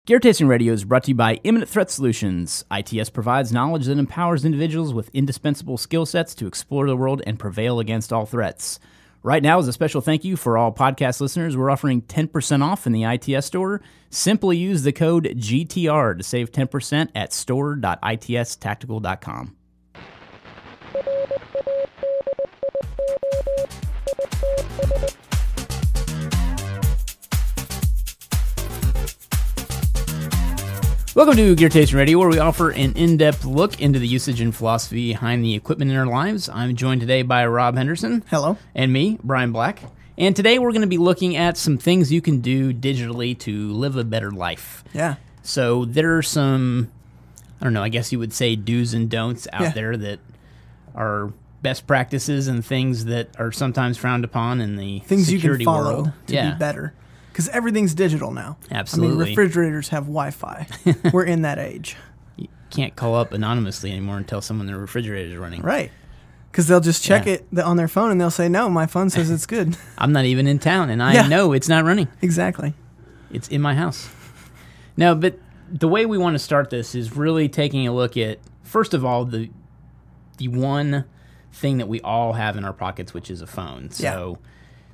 Gear Tasting Radio is brought to you by Imminent Threat Solutions. ITS provides knowledge that empowers individuals with indispensable skill sets to explore the world and prevail against all threats. Right now, as a special thank you for all podcast listeners, we're offering 10% off in the ITS store. Simply use the code GTR to save 10% at store.itstactical.com. Welcome to Gear Tasting Radio, where we offer an in-depth look into the usage and philosophy behind the equipment in our lives. I'm joined today by Rob Henderson. Hello. And me, Brian Black. And today we're going to be looking at some things you can do digitally to live a better life. Yeah. So there are some, I don't know, I guess you would say do's and don'ts out there that are best practices and things that are sometimes frowned upon in the things security you can follow world. to be better. Because everything's digital now. Absolutely. I mean, refrigerators have Wi-Fi. We're in that age. You can't call up anonymously anymore and tell someone their refrigerator is running. Right. Because they'll just check it on their phone and they'll say, no, my phone says it's good. I'm not even in town and I know it's not running. Exactly. It's in my house. No, but the way we want to start this is really taking a look at, first of all, the one thing that we all have in our pockets, which is a phone. So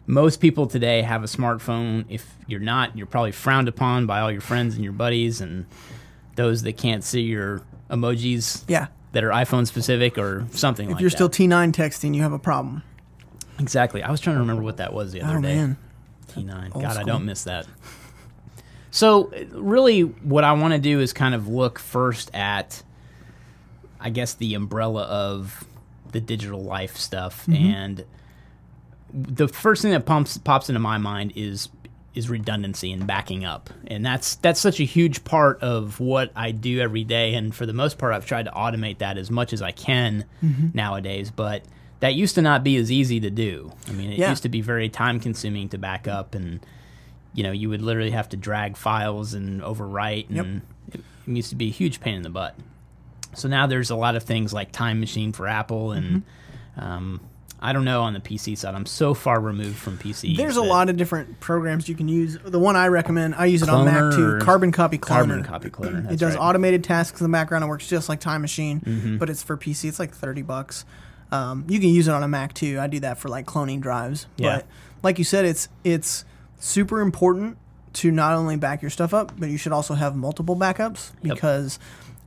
most people today have a smartphone. If you're not, you're probably frowned upon by all your friends and your buddies and those that can't see your emojis that are iPhone specific or something like that. If you're still T9 texting, you have a problem. Exactly. I was trying to remember what that was the other day. Man. T9. Old God, school. I don't miss that. So really what I want to do is kind of look first at, I guess, the umbrella of the digital life stuff. And the first thing that pops into my mind is redundancy and backing up. And that's such a huge part of what I do every day. And for the most part, I've tried to automate that as much as I can nowadays. But that used to not be as easy to do. I mean, it used to be very time consuming to back up, and you would literally have to drag files and overwrite, and it used to be a huge pain in the butt. So now there's a lot of things like Time Machine for Apple, and I don't know on the PC side. I'm so far removed from PC. There's a lot of different programs you can use. The one I recommend, I use it on Mac too, Carbon Copy Cloner. Carbon Copy Cloner. It does automated tasks in the background. It works just like Time Machine, but it's for PC. It's like $30. You can use it on a Mac too. I do that for like cloning drives. Yeah. But like you said, it's super important to not only back your stuff up, but you should also have multiple backups because,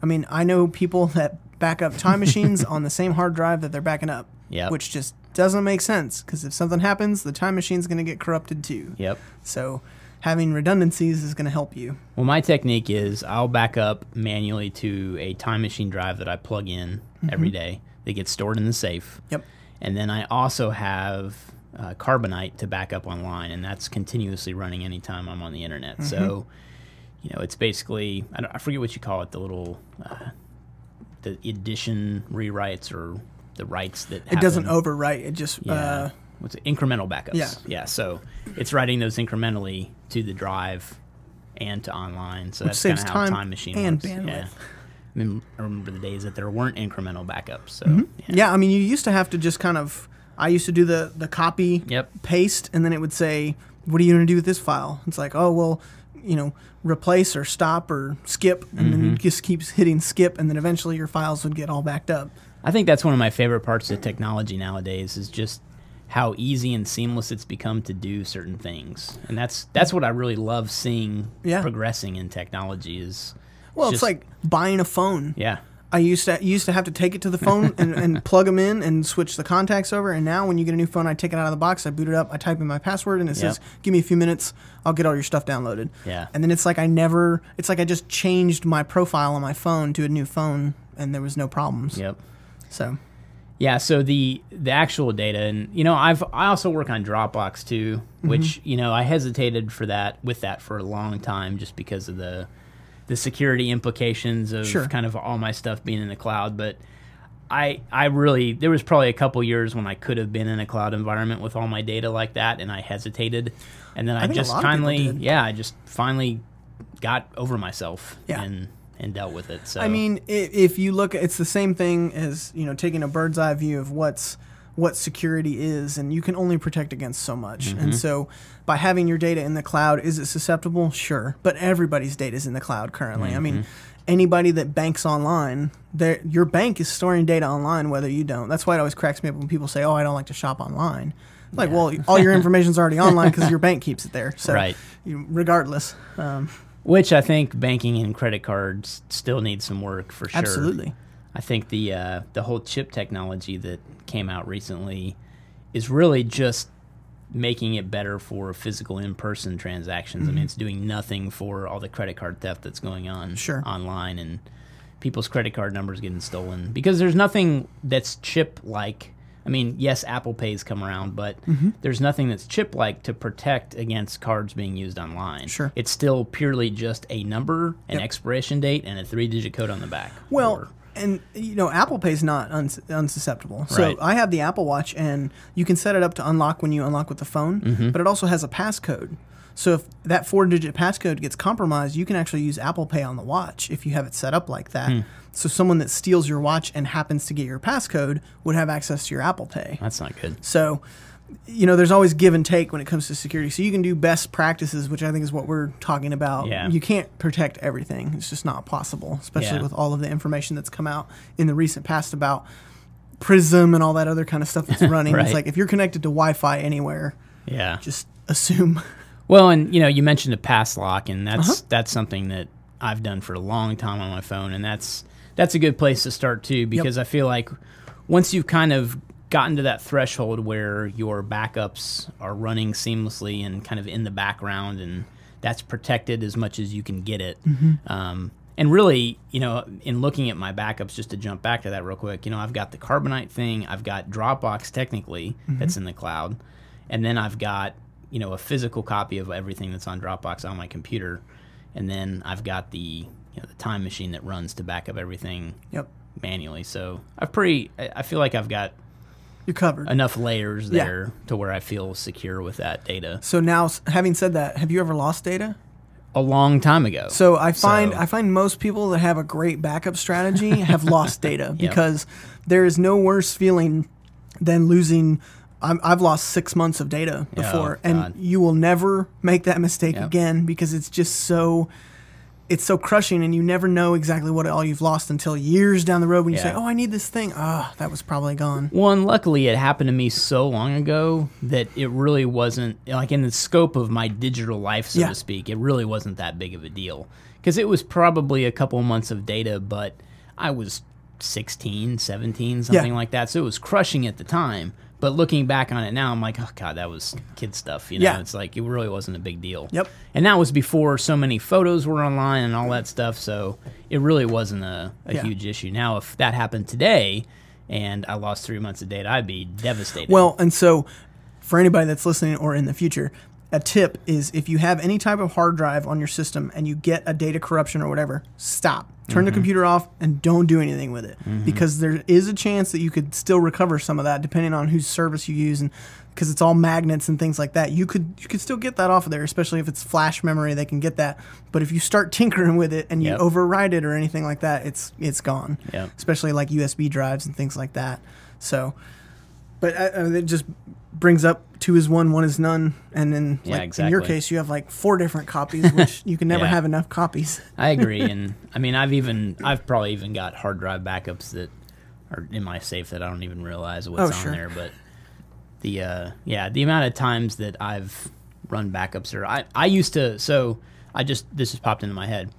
I mean, I know people that back up Time Machines on the same hard drive that they're backing up, which just doesn't make sense because if something happens, the Time Machine's going to get corrupted too. So having redundancies is going to help you. Well, my technique is I'll back up manually to a Time Machine drive that I plug in every day that gets stored in the safe. And then I also have Carbonite to back up online, and that's continuously running anytime I'm on the internet. So, it's basically, I forget what you call it, the little, the edition rewrites or the writes that happen. It doesn't overwrite. It just what's it? Incremental backups. So it's writing those incrementally to the drive and to online. So that's kind of how Time Machine and works. Bandwidth. I mean, I remember the days that there weren't incremental backups. So I mean, you used to have to just kind of. I used to do the copy, paste, and then it would say, "What are you going to do with this file?" It's like, "Oh well, replace or stop or skip," and then it just keeps hitting skip, and then eventually your files would get all backed up. I think that's one of my favorite parts of technology nowadays is just how easy and seamless it's become to do certain things. And that's what I really love seeing progressing in technology is it's like buying a phone. I used to have to take it to the phone and plug them in and switch the contacts over. And now when you get a new phone, I take it out of the box, I boot it up, I type in my password, and it says, give me a few minutes, I'll get all your stuff downloaded. And then it's like I just changed my profile on my phone to a new phone, and there was no problems. So so the actual data, and I also work on Dropbox too, which I hesitated with that for a long time just because of the security implications of kind of all my stuff being in the cloud. But I really, there was probably a couple years when I could have been in a cloud environment with all my data like that, and I hesitated, and then I just finally got over myself and dealt with it. So I mean, if you look, it's the same thing as taking a bird's eye view of what's what security is, and you can only protect against so much. And so by having your data in the cloud, is it susceptible? Sure. But everybody's data is in the cloud currently. I mean, anybody that banks online, your bank is storing data online whether you don't. That's why it always cracks me up when people say, oh, I don't like to shop online. Like, well, all your information's already online because your bank keeps it there. So regardless. Which I think banking and credit cards still need some work for sure. Absolutely. I think the whole chip technology that came out recently is really just making it better for physical in-person transactions. I mean, it's doing nothing for all the credit card theft that's going on online and people's credit card numbers getting stolen. Because there's nothing that's chip-like. I mean, yes, Apple Pay's come around, but there's nothing that's chip-like to protect against cards being used online. Sure. It's still purely just a number, an expiration date, and a 3-digit code on the back. Well, and, you know, Apple Pay's not unsusceptible. So I have the Apple Watch, and you can set it up to unlock when you unlock with the phone, but it also has a passcode. So if that 4-digit passcode gets compromised, you can actually use Apple Pay on the watch if you have it set up like that. So someone that steals your watch and happens to get your passcode would have access to your Apple Pay. That's not good. So, you know, there's always give and take when it comes to security. So you can do best practices, which I think is what we're talking about. Yeah. You can't protect everything. It's just not possible, especially with all of the information that's come out in the recent past about Prism and all that other kind of stuff that's running. It's like if you're connected to Wi-Fi anywhere, just assume. Well, and, you know, you mentioned a pass lock, and that's something that I've done for a long time on my phone, and that's a good place to start, too, because I feel like once you've kind of gotten to that threshold where your backups are running seamlessly and kind of in the background, and that's protected as much as you can get it. And really, you know, in looking at my backups, just to jump back to that real quick, you know, I've got the Carbonite thing, I've got Dropbox technically that's in the cloud, and then I've got, you know, a physical copy of everything that's on Dropbox on my computer, and then I've got the the time machine that runs to back up everything manually. So I feel like I've got you're covered enough layers there to where I feel secure with that data. So now, having said that, have you ever lost data? A long time ago. So I find most people that have a great backup strategy have lost data because there is no worse feeling than losing. I've lost 6 months of data before, and you will never make that mistake again because it's just so crushing, and you never know exactly what all you've lost until years down the road when you say, "Oh, I need this thing." That was probably gone. Well, and luckily it happened to me so long ago that it really wasn't, like, in the scope of my digital life, so to speak, it really wasn't that big of a deal because it was probably a couple months of data, but I was 16, 17, something like that, so it was crushing at the time. But looking back on it now, I'm like, oh, God, that was kid stuff. You know, it's like it really wasn't a big deal. And that was before so many photos were online and all that stuff, so it really wasn't a huge issue. Now, if that happened today and I lost 3 months of data, I'd be devastated. Well, and so for anybody that's listening or in the future, a tip is if you have any type of hard drive on your system and you get a data corruption or whatever, stop. Turn the computer off and don't do anything with it because there is a chance that you could still recover some of that depending on whose service you use, and because it's all magnets and things like that. You could still get that off of there, especially if it's flash memory. They can get that, but if you start tinkering with it and you override it or anything like that, it's gone. Especially like USB drives and things like that. So, but it just brings up 2 is 1, 1 is none, and then in your case you have like 4 different copies, which you can never have enough copies. I agree, and I mean I've probably even got hard drive backups that are in my safe that I don't even realize what's on there. But the amount of times that I've run backups, or I used to, this just popped into my head.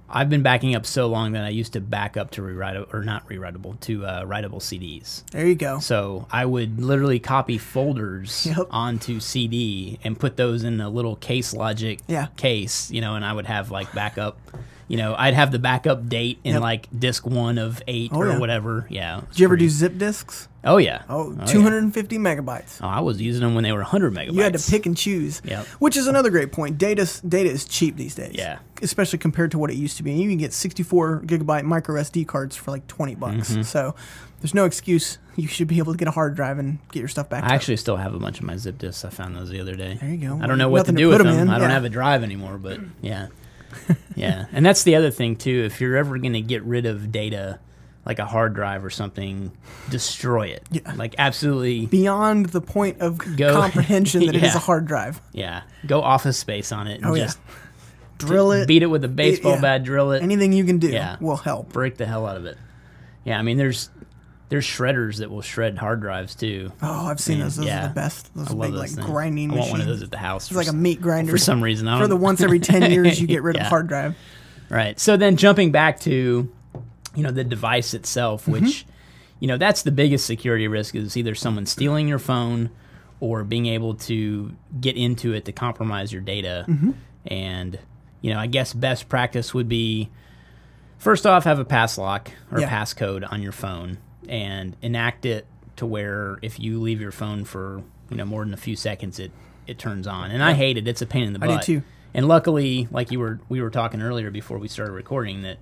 I've been backing up so long that I used to back up to writable CDs. There you go. So I would literally copy folders onto CD and put those in a little case logic case, and I would have like backup. I'd have the backup date in like disk 1 of 8 or whatever. Yeah. Did you ever do zip disks? Oh, yeah. 250 megabytes. Oh, I was using them when they were 100 megabytes. You had to pick and choose, which is another great point. Data is cheap these days, especially compared to what it used to be. And you can get 64 gigabyte micro SD cards for like $20. So there's no excuse. You should be able to get a hard drive and get your stuff back. I actually still have a bunch of my zip disks. I found those the other day. There you go. I don't know what to do with them. I don't have a drive anymore, but yeah. And that's the other thing too. If you're ever going to get rid of data, like a hard drive or something, destroy it. Yeah. Like absolutely. Beyond the point of comprehension that it is a hard drive. Yeah. Go Office Space on it and just drill it. Beat it with a baseball bat, drill it. Anything you can do will help. Break the hell out of it. Yeah, I mean, there's shredders that will shred hard drives too. Oh, I've seen those. Those are the best. Those big like grinding machines. I want one of those at the house. It's like a meat grinder. For some reason. For the once every 10 years you get rid of a hard drive. Right. So then jumping back to, the device itself, which, that's the biggest security risk, is either someone stealing your phone or being able to get into it to compromise your data. And, I guess best practice would be, first off, have a pass lock or passcode on your phone and enact it to where if you leave your phone for, more than a few seconds, it turns on. And I hate it. It's a pain in the butt. I do too. And luckily, like we were talking earlier before we started recording, that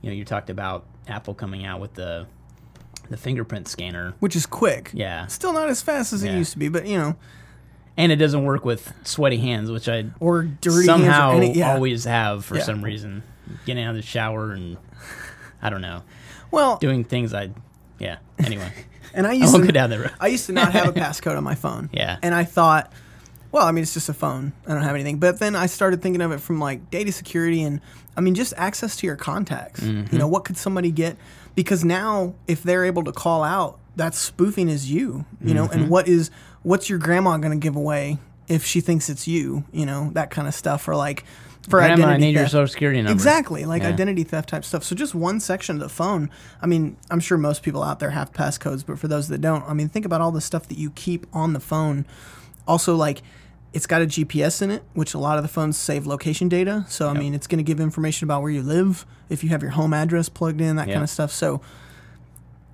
you talked about Apple coming out with the fingerprint scanner, which is quick. Yeah, still not as fast as it used to be, but and it doesn't work with sweaty hands, which I or dirty somehow hands always have for some reason. Getting out of the shower and I don't know. Well, doing things anyway. And I won't go down the road. I used to not have a passcode on my phone. Yeah, and I thought, well, I mean, it's just a phone. I don't have anything. But then I started thinking of it from like data security and, I mean, just access to your contacts. What could somebody get? Because now, if they're able to call out, that's spoofing as you, and what's your grandma going to give away if she thinks it's you, that kind of stuff. Or like, for Grandma, identity I need theft. your social security number. Exactly, like identity theft type stuff. So just one section of the phone. I mean, I'm sure most people out there have passcodes, but for those that don't, I mean, think about all the stuff that you keep on the phone. Also, like, it's got a GPS in it, which a lot of the phones save location data. So, I mean, it's going to give information about where you live, if you have your home address plugged in, that kind of stuff. So,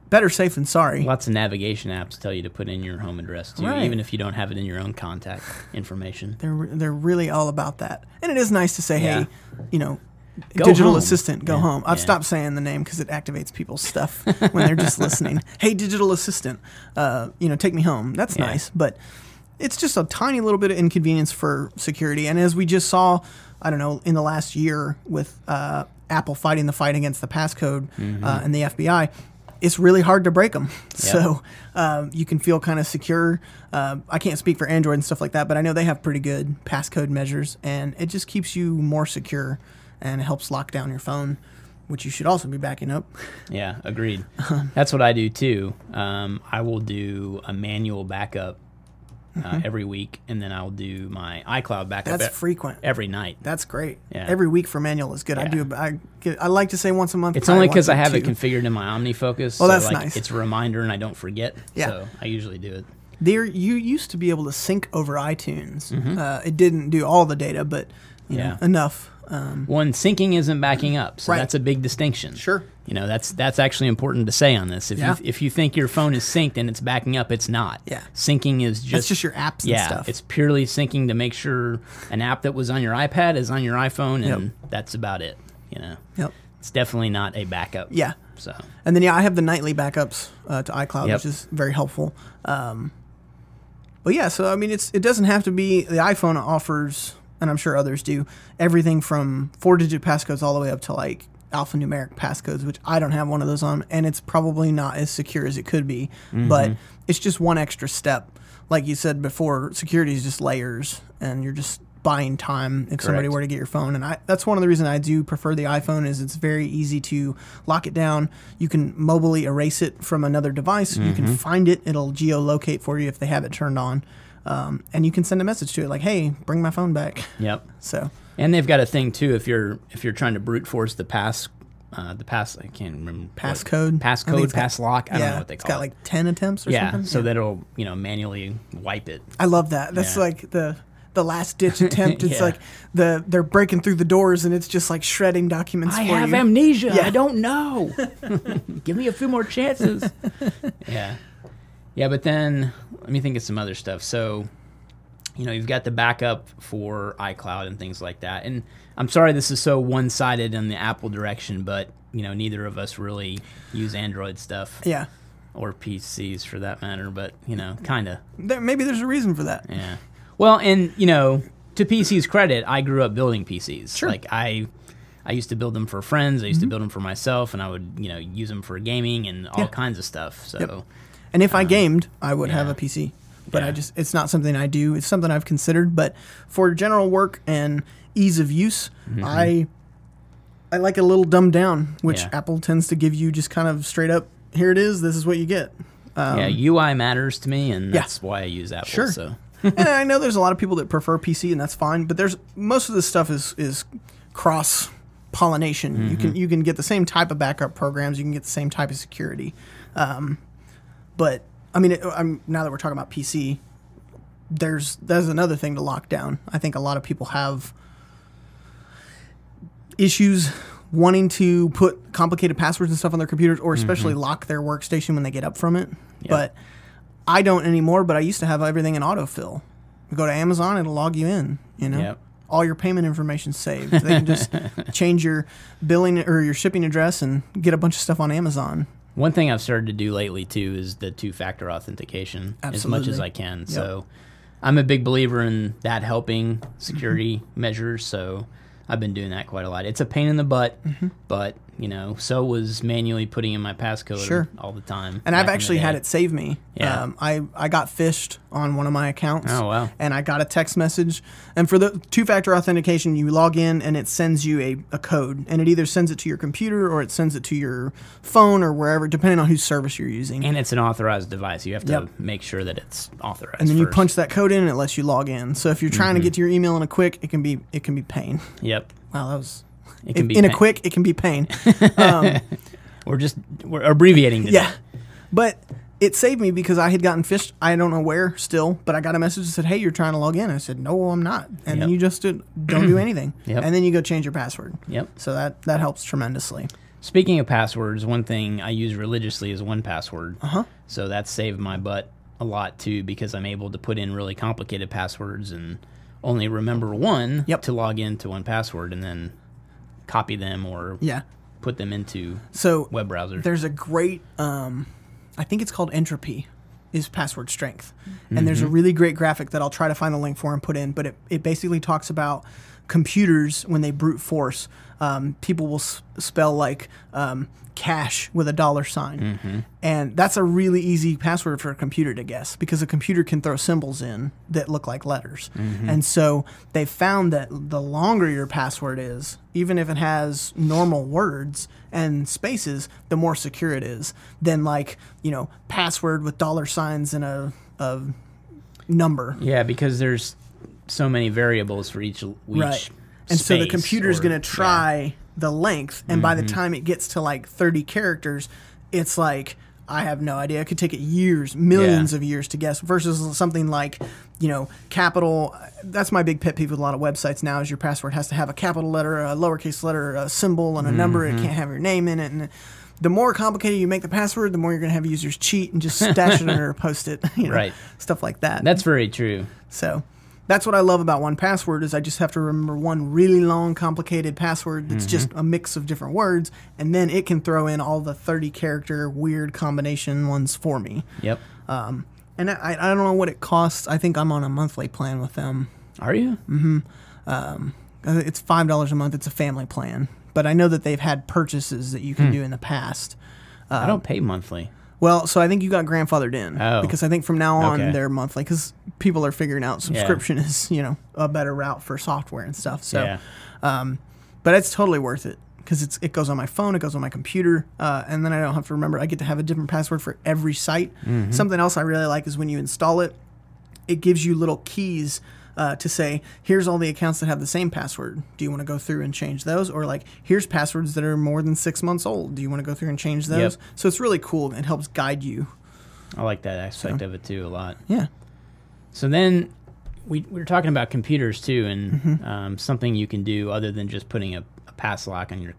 better safe than sorry. Lots of navigation apps tell you to put in your home address, too, even if you don't have it in your own contact information. They're really all about that. And it is nice to say, hey, digital home. Assistant, go home. I've stopped saying the name because it activates people's stuff when they're just listening. Hey, digital assistant, take me home. That's nice, but it's just a tiny little bit of inconvenience for security. And as we just saw, I don't know, in the last year with Apple fighting the fight against the passcode and the FBI, it's really hard to break them. So you can feel kind of secure. I can't speak for Android and stuff like that, but I know they have pretty good passcode measures, and it just keeps you more secure and it helps lock down your phone, which you should also be backing up. Yeah, agreed. That's what I do too. I will do a manual backup every week, and then I'll do my iCloud backup. That's frequent. Every night. That's great. Yeah. Every week for manual is good. Yeah. I like to say once a month. It's only because I have it configured in my OmniFocus. Oh, that's nice. It's a reminder, and I don't forget. Yeah. So I usually do it. You used to be able to sync over iTunes. It didn't do all the data, but enough. One, syncing isn't backing up, so that's a big distinction. Sure. That's actually important to say on this. If you think your phone is synced and it's backing up, it's not. Yeah. Syncing is that's just your apps and stuff. It's purely syncing to make sure an app that was on your iPad is on your iPhone, and that's about it. Yep. It's definitely not a backup. Yeah. So. And then I have the nightly backups to iCloud, which is very helpful. But yeah, so I mean, it doesn't have to be. The iPhone offers, and I'm sure others do, everything from 4-digit passcodes all the way up to like alphanumeric passcodes, which I don't have one of those on, and it's probably not as secure as it could be, but it's just one extra step. Like you said before, security is just layers, and you're just buying time if somebody were to get your phone. And that's one of the reasons I do prefer the iPhone is it's very easy to lock it down. You can mobily erase it from another device. You can find it. It'll geolocate for you if they have it turned on. And you can send a message to it like, hey, bring my phone back. Yep. So. And they've got a thing too if you're trying to brute force the pass I can't remember. Passcode, passlock. I don't know what they call it. It's got like 10 attempts or something. So that'll manually wipe it. I love that. That's like the last ditch attempt. It's like they're breaking through the doors and it's just like shredding documents. I have amnesia. I don't know. Give me a few more chances. Yeah, but then let me think of some other stuff. So, you've got the backup for iCloud and things like that. And I'm sorry this is so one-sided in the Apple direction, but, neither of us really use Android stuff. Yeah. Or PCs for that matter, but, kind of. Maybe there's a reason for that. Yeah. Well, and, to PC's credit, I grew up building PCs. Sure. Like, I I used to build them for friends. I used to build them for myself, and I would, use them for gaming and all kinds of stuff. So, and if I gamed, I would have a PC. But it's not something I do. It's something I've considered. But for general work and ease of use, I like it a little dumbed down, which Apple tends to give you just kind of straight up, here it is, this is what you get. UI matters to me, and that's why I use Apple. Sure. So. And I know there's a lot of people that prefer PC, and that's fine. But most of this stuff is cross pollination. You can get the same type of backup programs. You can get the same type of security. But I mean, now that we're talking about PC, there's another thing to lock down. I think a lot of people have issues wanting to put complicated passwords and stuff on their computers, or especially lock their workstation when they get up from it. Yep. But I don't anymore, but I used to have everything in autofill. You go to Amazon, it'll log you in, Yep. All your payment information's saved. They can just change your billing or your shipping address and get a bunch of stuff on Amazon. One thing I've started to do lately, too, is the two-factor authentication as much as I can. Yep. So I'm a big believer in that helping security measures, so I've been doing that quite a lot. It's a pain in the butt, but, so was manually putting in my passcode all the time. And I've actually had it save me. Yeah. I got phished on one of my accounts. Oh, wow. And I got a text message. And for the two-factor authentication, you log in and it sends you a code. And it either sends it to your computer or it sends it to your phone or wherever, depending on whose service you're using. And it's an authorized device. You have to make sure that it's authorized. And then you punch that code in and it lets you log in. So if you're trying to get to your email in a quick, it can be pain. Yep. Wow, that was... It can be in a quick, it can be pain. We're abbreviating today. Yeah. But it saved me because I had gotten phished. I don't know where still, but I got a message that said, hey, you're trying to log in. I said, no, I'm not. And then you just don't do anything. And then you go change your password. Yep. So that helps tremendously. Speaking of passwords, one thing I use religiously is 1Password. So that saved my butt a lot, too, because I'm able to put in really complicated passwords and only remember one to log into 1Password and then copy them or put them into web browsers. There's a great, I think it's called Entropy, is password strength. And there's a really great graphic that I'll try to find the link for and put in, but it basically talks about computers when they brute force. People will spell like cash with a $sign. And that's a really easy password for a computer to guess because a computer can throw symbols in that look like letters. And so they found that the longer your password is, even if it has normal words and spaces, the more secure it is than like, password with $signs and a number. Yeah, because there's so many variables for each right. And so the computer's going to try the length, and by the time it gets to like 30 characters, it's like, I have no idea. It could take it years, millions of years to guess, versus something like, capital. That's my big pet peeve with a lot of websites now is your password has to have a capital letter, a lowercase letter, a symbol, and a number. It can't have your name in it. And the more complicated you make the password, the more you're going to have users cheat and just stash it under a Post-it, right. Stuff like that. That's very true. So that's what I love about 1Password is I just have to remember one really long, complicated password that's just a mix of different words, and then it can throw in all the 30-character weird combination ones for me. Yep. And I don't know what it costs. I think I'm on a monthly plan with them. Are you? It's $5 a month. It's a family plan. But I know that they've had purchases that you can do in the past. I don't pay monthly. Well, so I think you got grandfathered in because I think from now on they're monthly because people are figuring out subscription is a better route for software and stuff. So, but it's totally worth it because it goes on my phone, it goes on my computer, and then I don't have to remember. I get to have a different password for every site. Something else I really like is when you install it, it gives you little keys to say, here's all the accounts that have the same password. Do you want to go through and change those? Or like, here's passwords that are more than 6 months old. Do you want to go through and change those? Yep. So it's really cool. It helps guide you. I like that aspect of it too a lot. Yeah. So then we were talking about computers too, and something you can do other than just putting a pass lock on your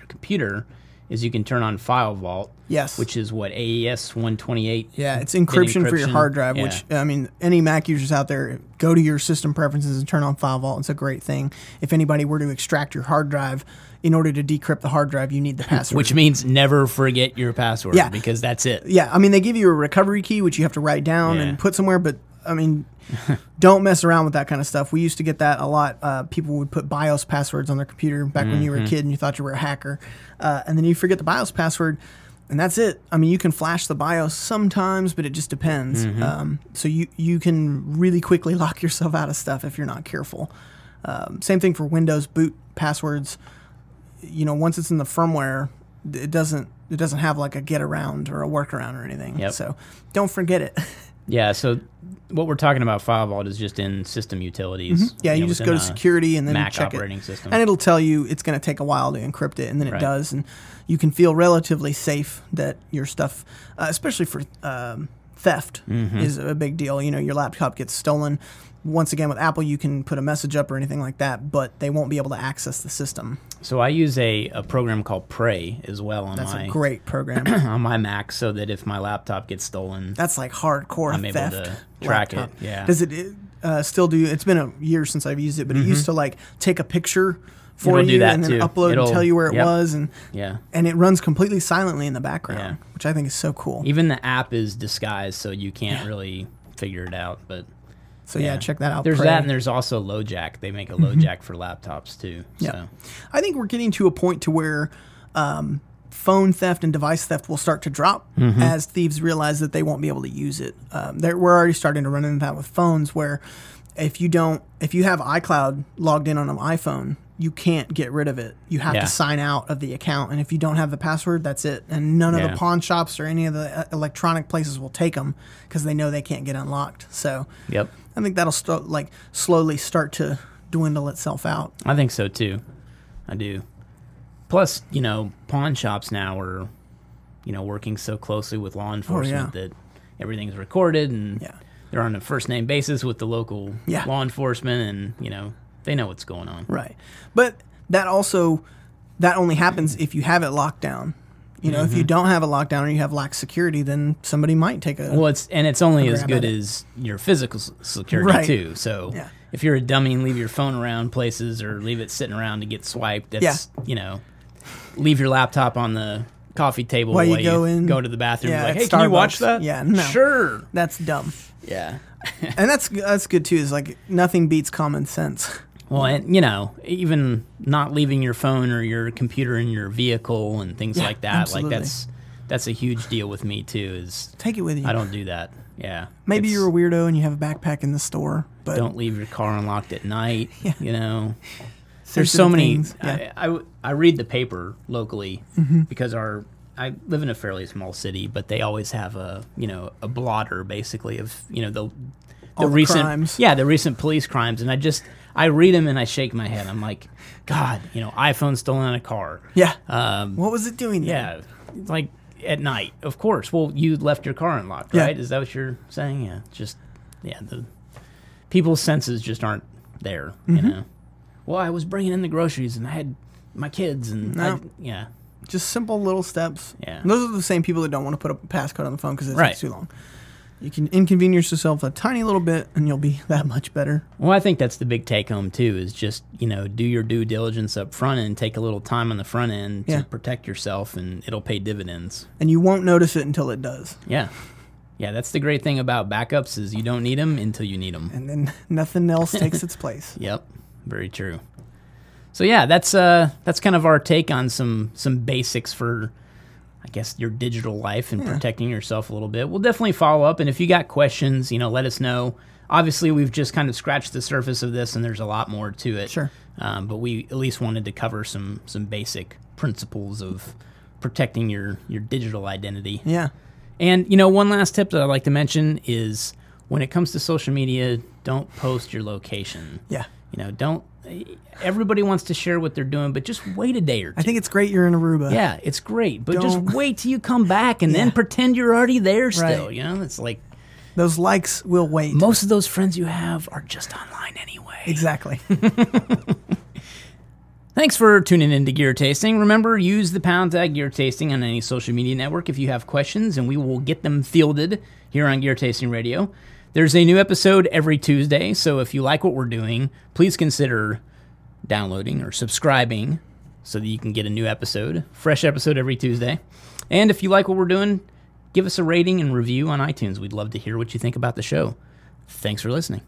computer is you can turn on File Vault. Yes. Which is what, AES 128? Yeah, it's encryption for your hard drive, which, I mean, any Mac users out there, go to your system preferences and turn on File Vault. It's a great thing. If anybody were to extract your hard drive, in order to decrypt the hard drive, you need the password. Which means never forget your password, because that's it. Yeah, I mean, they give you a recovery key, which you have to write down and put somewhere, but I mean, don't mess around with that kind of stuff. We used to get that a lot. People would put BIOS passwords on their computer back when you were a kid and you thought you were a hacker. And then you forget the BIOS password, and that's it. I mean, you can flash the BIOS sometimes, but it just depends. So you can really quickly lock yourself out of stuff if you're not careful. Same thing for Windows boot passwords. You know, once it's in the firmware, it doesn't have like a get around or a workaround or anything. So don't forget it. Yeah, so what we're talking about File Vault is just in system utilities. Yeah, you just go to security and then Mac check operating it. system. And it'll tell you it's going to take a while to encrypt it, and then it does. And you can feel relatively safe that your stuff, especially for theft, is a big deal. You know, your laptop gets stolen. Once again, with Apple, you can put a message up or anything like that, but they won't be able to access the system. So I use a program called Prey as well on That's a great program. on my Mac, so that if my laptop gets stolen, that's like hardcore I'm theft. able to track laptop. it. Yeah. Does it still do? It's been a year since I've used it, but it used to like take a picture for It'll you do that and then too. upload and tell you where it was, and and it runs completely silently in the background, which I think is so cool. Even the app is disguised, so you can't really figure it out, but. So yeah, check that out. There's that, and there's also LoJack. They make a LoJack for laptops too. Yeah, so. I think we're getting to a point to where phone theft and device theft will start to drop as thieves realize that they won't be able to use it. We're already starting to run into that with phones, where if you have iCloud logged in on an iPhone, you can't get rid of it. You have to sign out of the account, and if you don't have the password, that's it. And none of the pawn shops or any of the electronic places will take them because they know they can't get unlocked. So I think that'll slowly start to dwindle itself out. I think so too. I do. Plus, you know, pawn shops now are, you know, working so closely with law enforcement that everything's recorded, and they're on a first name basis with the local law enforcement, and you know, they know what's going on. Right. But that only happens if you have it locked down. You know, if you don't have it locked down or you have lax security, then somebody might take a it's only as good as your physical security too. So if you're a dummy and leave your phone around places or leave it sitting around to get swiped, that's you know, leave your laptop on the coffee table while you go to the bathroom. Yeah, like, hey, can you watch that? Yeah, no. Sure. That's dumb. Yeah. And that's good too, is like nothing beats common sense. Well, and you know, even not leaving your phone or your computer in your vehicle and things like that, absolutely. like that's a huge deal with me too. Is take it with you. I don't do that. Yeah. Maybe you're a weirdo and you have a backpack in the store, but don't leave your car unlocked at night. You know, there's so many. I read the paper locally because I live in a fairly small city, but they always have a blotter basically of the recent crimes. the recent police crimes, and I read them and I shake my head. I'm like, God, iPhone stolen in a car. Yeah. What was it doing? Yeah, like at night, of course. Well, you left your car unlocked, right? Is that what you're saying? Yeah. The people's senses just aren't there. You know. Well, I was bringing in the groceries and I had my kids and just simple little steps. Yeah. And those are the same people that don't want to put a passcode on the phone because it takes too long. You can inconvenience yourself a tiny little bit, and you'll be that much better. Well, I think that's the big take-home, too, is just, do your due diligence up front and take a little time on the front end to protect yourself, and it'll pay dividends. And you won't notice it until it does. Yeah. Yeah, that's the great thing about backups is you don't need them until you need them. And then nothing else takes its place. Yep, very true. So, yeah, that's kind of our take on some basics for, I guess, your digital life and protecting yourself a little bit. We'll definitely follow up, and if you got questions, let us know. Obviously, we've just kind of scratched the surface of this, and there's a lot more to it. Sure. But we at least wanted to cover some basic principles of protecting your digital identity. Yeah. And, one last tip that I'd like to mention is when it comes to social media, don't post your location. Yeah. Don't... Everybody wants to share what they're doing, but just wait a day or two. I think it's great you're in Aruba. Yeah, it's great, but just wait till you come back and then pretend you're already there still. Right. It's like those likes will wait. Most of those friends you have are just online anyway. Exactly. Thanks for tuning in to Gear Tasting. Remember, use the # Gear Tasting on any social media network if you have questions, and we will get them fielded here on Gear Tasting Radio. There's a new episode every Tuesday, so if you like what we're doing, please consider downloading or subscribing so that you can get a new episode, fresh episode every Tuesday. And if you like what we're doing, give us a rating and review on iTunes. We'd love to hear what you think about the show. Thanks for listening.